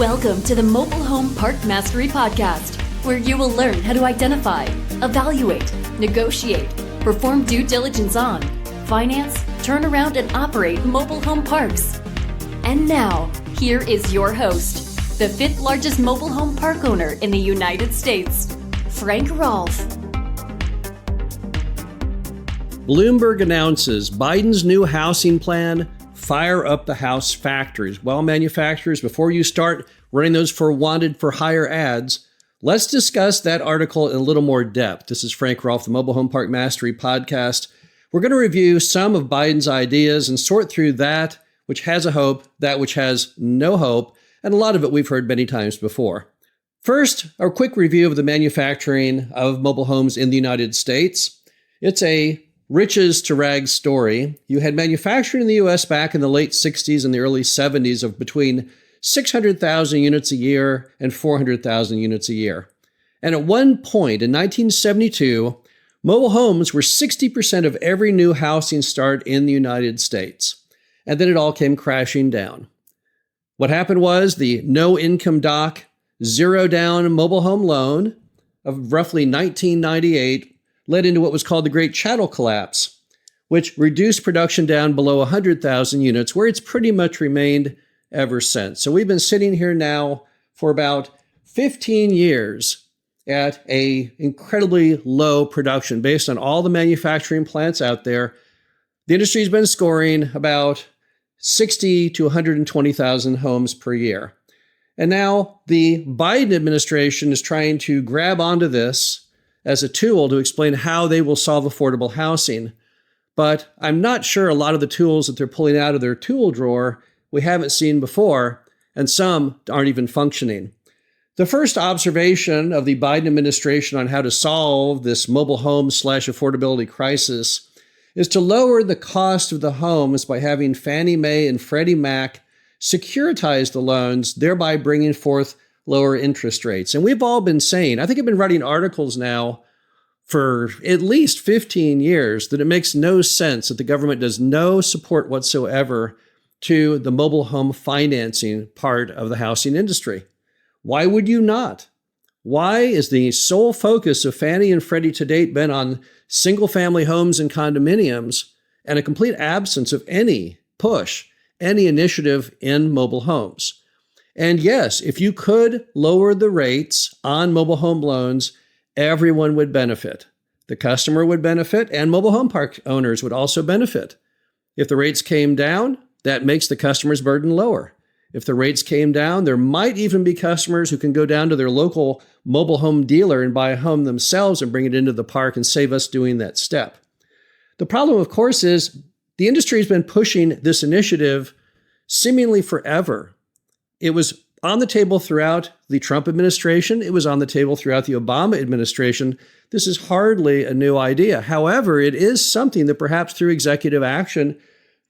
Welcome to the Mobile Home Park Mastery Podcast, where you will learn how to identify, evaluate, negotiate, perform due diligence on, finance, turn around, and operate mobile home parks. And now, here is your host, the fifth largest mobile home park owner in the United States, Frank Rolfe. Bloomberg announces Biden's new housing plan, fire up the house factories. Well, manufacturers, before you start running those for wanted for hire ads, let's discuss that article in a little more depth. This is Frank Rolfe, the Mobile Home Park Mastery Podcast. We're going to review some of Biden's ideas and sort through that which has a hope, that which has no hope, and a lot of it we've heard many times before. First, a quick review of the manufacturing of mobile homes in the United States. It's a riches to rags story. You had manufacturing in the U.S. back in the late 60s and the early 70s of between 600,000 units a year and 400,000 units a year. And at one point in 1972, mobile homes were 60% of every new housing start in the United States. And then it all came crashing down. What happened was the no-income doc, zero-down mobile home loan of roughly 1998 led into what was called the Great Chattel Collapse, which reduced production down below 100,000 units, where it's pretty much remained ever since. So we've been sitting here now for about 15 years at a incredibly low production based on all the manufacturing plants out there. The industry's been scoring about 60 to 120,000 homes per year. And now the Biden administration is trying to grab onto this as a tool to explain how they will solve affordable housing. But I'm not sure a lot of the tools that they're pulling out of their tool drawer we haven't seen before, and some aren't even functioning. The first observation of the Biden administration on how to solve this mobile home / affordability crisis is to lower the cost of the homes by having Fannie Mae and Freddie Mac securitize the loans, thereby bringing forth lower interest rates. And we've all been saying, I think I've been writing articles now for at least 15 years, that it makes no sense that the government does no support whatsoever to the mobile home financing part of the housing industry. Why would you not? Why is the sole focus of Fannie and Freddie to date been on single-family homes and condominiums and a complete absence of any push, any initiative in mobile homes? And yes, if you could lower the rates on mobile home loans, everyone would benefit. The customer would benefit, and mobile home park owners would also benefit. If the rates came down, that makes the customer's burden lower. If the rates came down, there might even be customers who can go down to their local mobile home dealer and buy a home themselves and bring it into the park and save us doing that step. The problem, of course, is the industry has been pushing this initiative seemingly forever. It was on the table throughout the Trump administration. It was on the table throughout the Obama administration. This is hardly a new idea. However, it is something that perhaps through executive action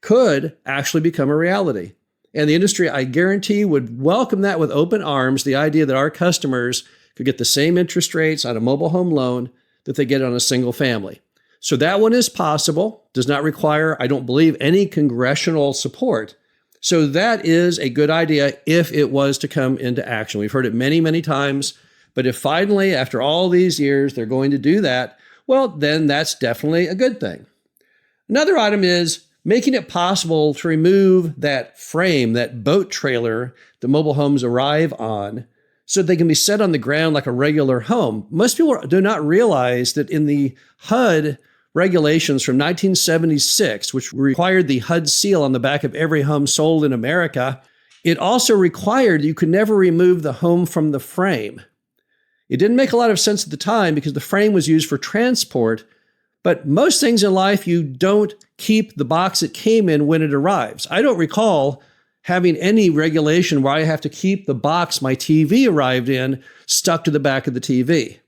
could actually become a reality. And the industry, I guarantee, would welcome that with open arms, the idea that our customers could get the same interest rates on a mobile home loan that they get on a single family. So that one is possible, does not require, I don't believe, any congressional support. So that is a good idea if it was to come into action. We've heard it many, many times, but if finally, after all these years, they're going to do that, well, then that's definitely a good thing. Another item is making it possible to remove that frame, that boat trailer the mobile homes arrive on, so they can be set on the ground like a regular home. Most people do not realize that in the HUD regulations from 1976, which required the HUD seal on the back of every home sold in America, it also required you could never remove the home from the frame. It didn't make a lot of sense at the time because the frame was used for transport, but most things in life, you don't keep the box it came in when it arrives. I don't recall having any regulation where I have to keep the box my TV arrived in stuck to the back of the TV.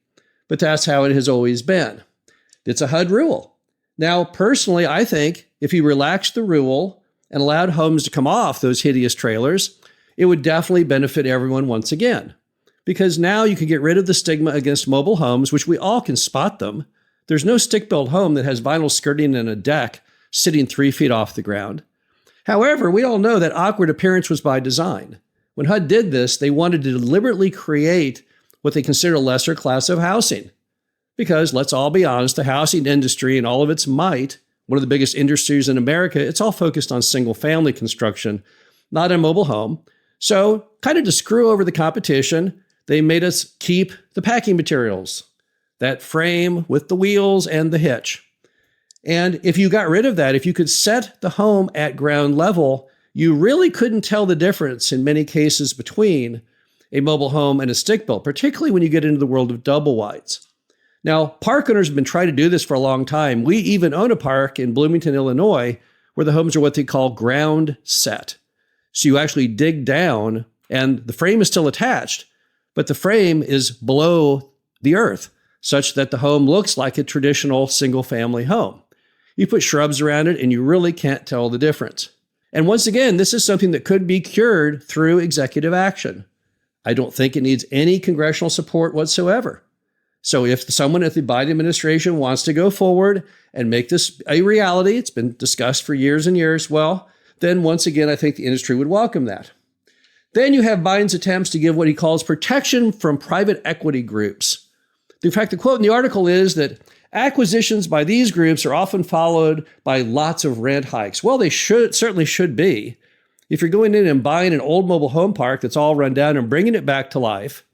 But that's how it has always been. It's a HUD rule. Now, personally, I think if you relaxed the rule and allowed homes to come off those hideous trailers, it would definitely benefit everyone once again. Because now you can get rid of the stigma against mobile homes, which we all can spot them. There's no stick-built home that has vinyl skirting and a deck sitting 3 feet off the ground. However, we all know that awkward appearance was by design. When HUD did this, they wanted to deliberately create what they consider a lesser class of housing. Because let's all be honest, the housing industry in all of its might, one of the biggest industries in America, it's all focused on single family construction, not a mobile home. So kind of to screw over the competition, they made us keep the packing materials, that frame with the wheels and the hitch. And if you got rid of that, if you could set the home at ground level, you really couldn't tell the difference in many cases between a mobile home and a stick-built, particularly when you get into the world of double wides. Now, park owners have been trying to do this for a long time. We even own a park in Bloomington, Illinois, where the homes are what they call ground set. So you actually dig down and the frame is still attached, but the frame is below the earth, such that the home looks like a traditional single-family home. You put shrubs around it and you really can't tell the difference. And once again, this is something that could be cured through executive action. I don't think it needs any congressional support whatsoever. So if someone at the Biden administration wants to go forward and make this a reality, it's been discussed for years and years, well, then once again, I think the industry would welcome that. Then you have Biden's attempts to give what he calls protection from private equity groups. In fact, the quote in the article is that acquisitions by these groups are often followed by lots of rent hikes. Well, they certainly should be. If you're going in and buying an old mobile home park that's all run down and bringing it back to life,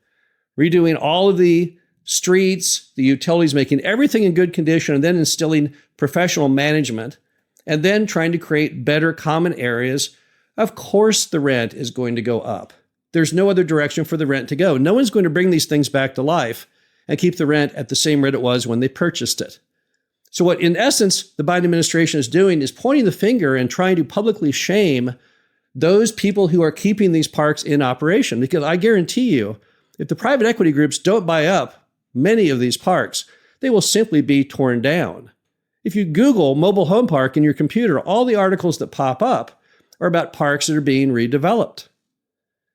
redoing all of the streets, the utilities, making everything in good condition, and then instilling professional management, and then trying to create better common areas, of course the rent is going to go up. There's no other direction for the rent to go. No one's going to bring these things back to life and keep the rent at the same rate it was when they purchased it. So what, in essence, the Biden administration is doing is pointing the finger and trying to publicly shame those people who are keeping these parks in operation. Because I guarantee you, if the private equity groups don't buy up many of these parks, they will simply be torn down. If you Google mobile home park in your computer, all the articles that pop up are about parks that are being redeveloped.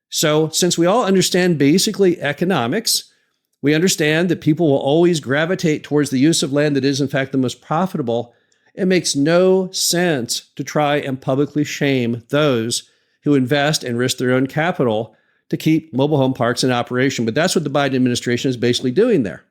So since we all understand basically economics, we understand that people will always gravitate towards the use of land that is, in fact, the most profitable. It makes no sense to try and publicly shame those who invest and risk their own capital to keep mobile home parks in operation. But that's what the Biden administration is basically doing there.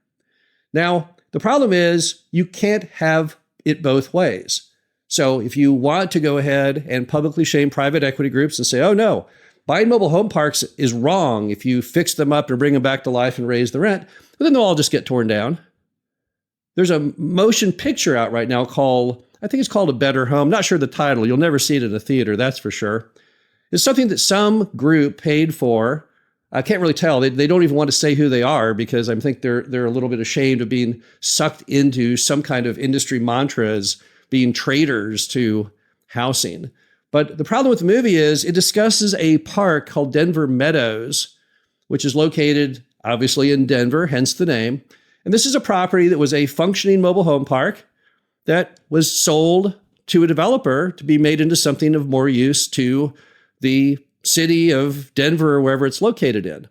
Now, the problem is you can't have it both ways. So if you want to go ahead and publicly shame private equity groups and say, oh no, buying mobile home parks is wrong if you fix them up and bring them back to life and raise the rent, but then they'll all just get torn down. There's a motion picture out right now called, I think it's called A Better Home. Not sure the title. You'll never see it in a theater, that's for sure. It's something that some group paid for. I can't really tell. They don't even want to say who they are because I think they're a little bit ashamed of being sucked into some kind of industry mantra as being traitors to housing. But the problem with the movie is it discusses a park called Denver Meadows, which is located obviously in Denver, hence the name. And this is a property that was a functioning mobile home park that was sold to a developer to be made into something of more use to the city of Denver or wherever it's located in.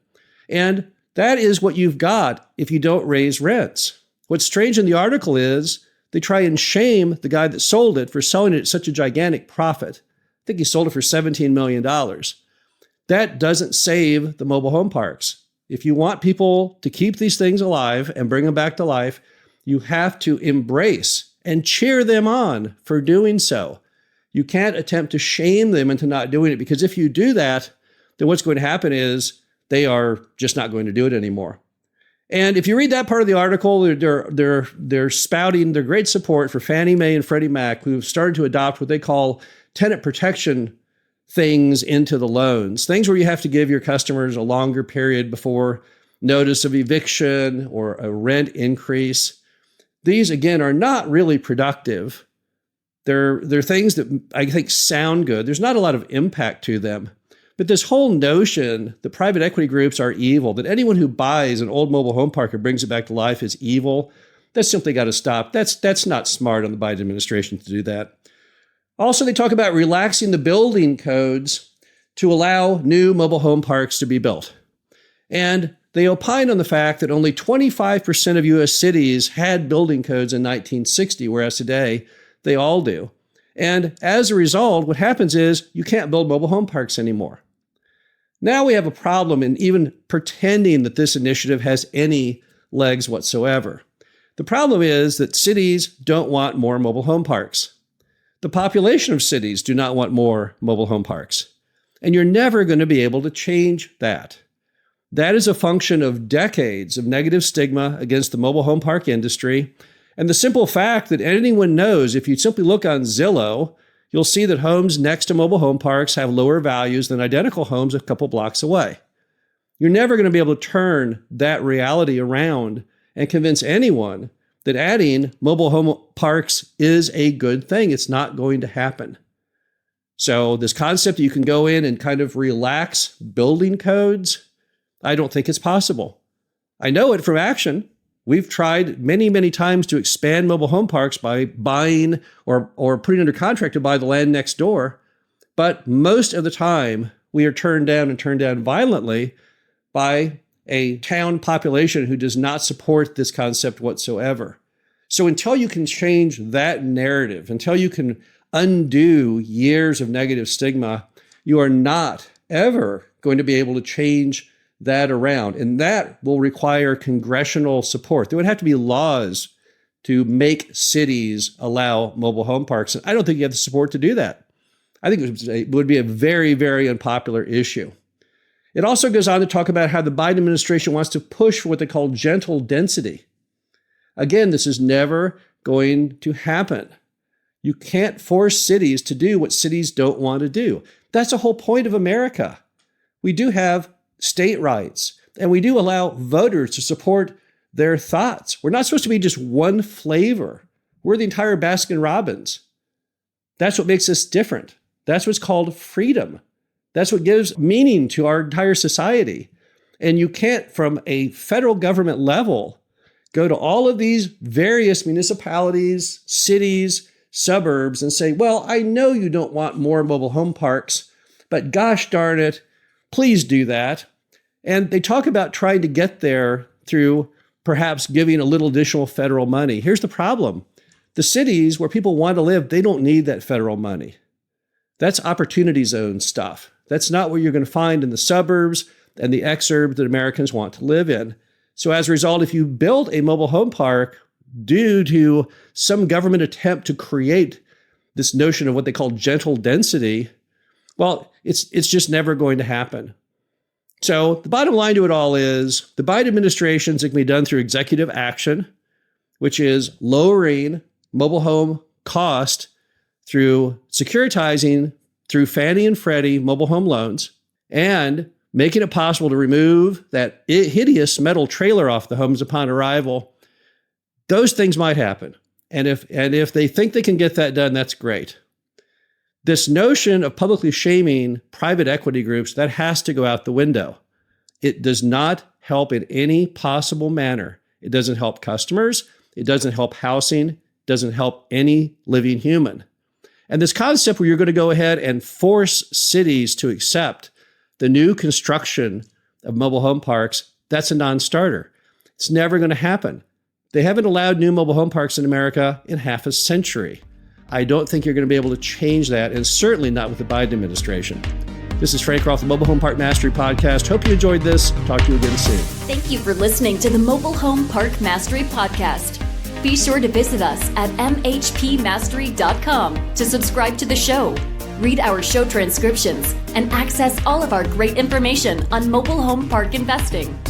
And that is what you've got if you don't raise rents. What's strange in the article is they try and shame the guy that sold it for selling it at such a gigantic profit. I think he sold it for $17 million. That doesn't save the mobile home parks. If you want people to keep these things alive and bring them back to life, you have to embrace and cheer them on for doing so. You can't attempt to shame them into not doing it, because if you do that, then what's going to happen is they are just not going to do it anymore. And if you read that part of the article, they're spouting their great support for Fannie Mae and Freddie Mac, who've started to adopt what they call tenant protection things into the loans, things where you have to give your customers a longer period before notice of eviction or a rent increase. These, again, are not really productive. They're things that I think sound good. There's not a lot of impact to them. But this whole notion that private equity groups are evil, that anyone who buys an old mobile home park and brings it back to life is evil, that's simply got to stop. That's not smart on the Biden administration to do that. Also, they talk about relaxing the building codes to allow new mobile home parks to be built. And they opine on the fact that only 25% of U.S. cities had building codes in 1960, whereas today they all do. And as a result, what happens is you can't build mobile home parks anymore. Now we have a problem in even pretending that this initiative has any legs whatsoever. The problem is that cities don't want more mobile home parks. The population of cities do not want more mobile home parks. And you're never going to be able to change that. That is a function of decades of negative stigma against the mobile home park industry, and the simple fact that anyone knows, if you simply look on Zillow, you'll see that homes next to mobile home parks have lower values than identical homes a couple blocks away. You're never going to be able to turn that reality around and convince anyone that adding mobile home parks is a good thing. It's not going to happen. So this concept that you can go in and kind of relax building codes, I don't think it's possible. I know it from action. We've tried many, many times to expand mobile home parks by buying or putting under contract to buy the land next door. But most of the time, we are turned down violently by a town population who does not support this concept whatsoever. So until you can change that narrative, until you can undo years of negative stigma, you are not ever going to be able to change that around. And that will require congressional support. There would have to be laws to make cities allow mobile home parks. And I don't think you have the support to do that. I think it would be a very, very unpopular issue. It also goes on to talk about how the Biden administration wants to push for what they call gentle density. Again, this is never going to happen. You can't force cities to do what cities don't want to do. That's the whole point of America. We do have state rights, and we do allow voters to support their thoughts. We're not supposed to be just one flavor. We're the entire Baskin-Robbins. That's what makes us different. That's what's called freedom. That's what gives meaning to our entire society. And you can't, from a federal government level, go to all of these various municipalities, cities, suburbs, and say, well, I know you don't want more mobile home parks, but gosh darn it, please do that. And they talk about trying to get there through perhaps giving a little additional federal money. Here's the problem. The cities where people want to live, they don't need that federal money. That's opportunity zone stuff. That's not what you're going to find in the suburbs and the exurbs that Americans want to live in. So as a result, if you build a mobile home park due to some government attempt to create this notion of what they call gentle density, well, it's just never going to happen. So the bottom line to it all is the Biden administration is going to be done through executive action, which is lowering mobile home cost through securitizing through Fannie and Freddie mobile home loans and making it possible to remove that hideous metal trailer off the homes upon arrival. Those things might happen. And if they think they can get that done, that's great. This notion of publicly shaming private equity groups, that has to go out the window. It does not help in any possible manner. It doesn't help customers. It doesn't help housing. It doesn't help any living human. And this concept where you're going to go ahead and force cities to accept the new construction of mobile home parks, that's a non-starter. It's never going to happen. They haven't allowed new mobile home parks in America in half a century. I don't think you're going to be able to change that, and certainly not with the Biden administration. This is Frank Rolfe, the Mobile Home Park Mastery Podcast. Hope you enjoyed this. Talk to you again soon. Thank you for listening to the Mobile Home Park Mastery Podcast. Be sure to visit us at mhpmastery.com to subscribe to the show, read our show transcriptions, and access all of our great information on mobile home park investing.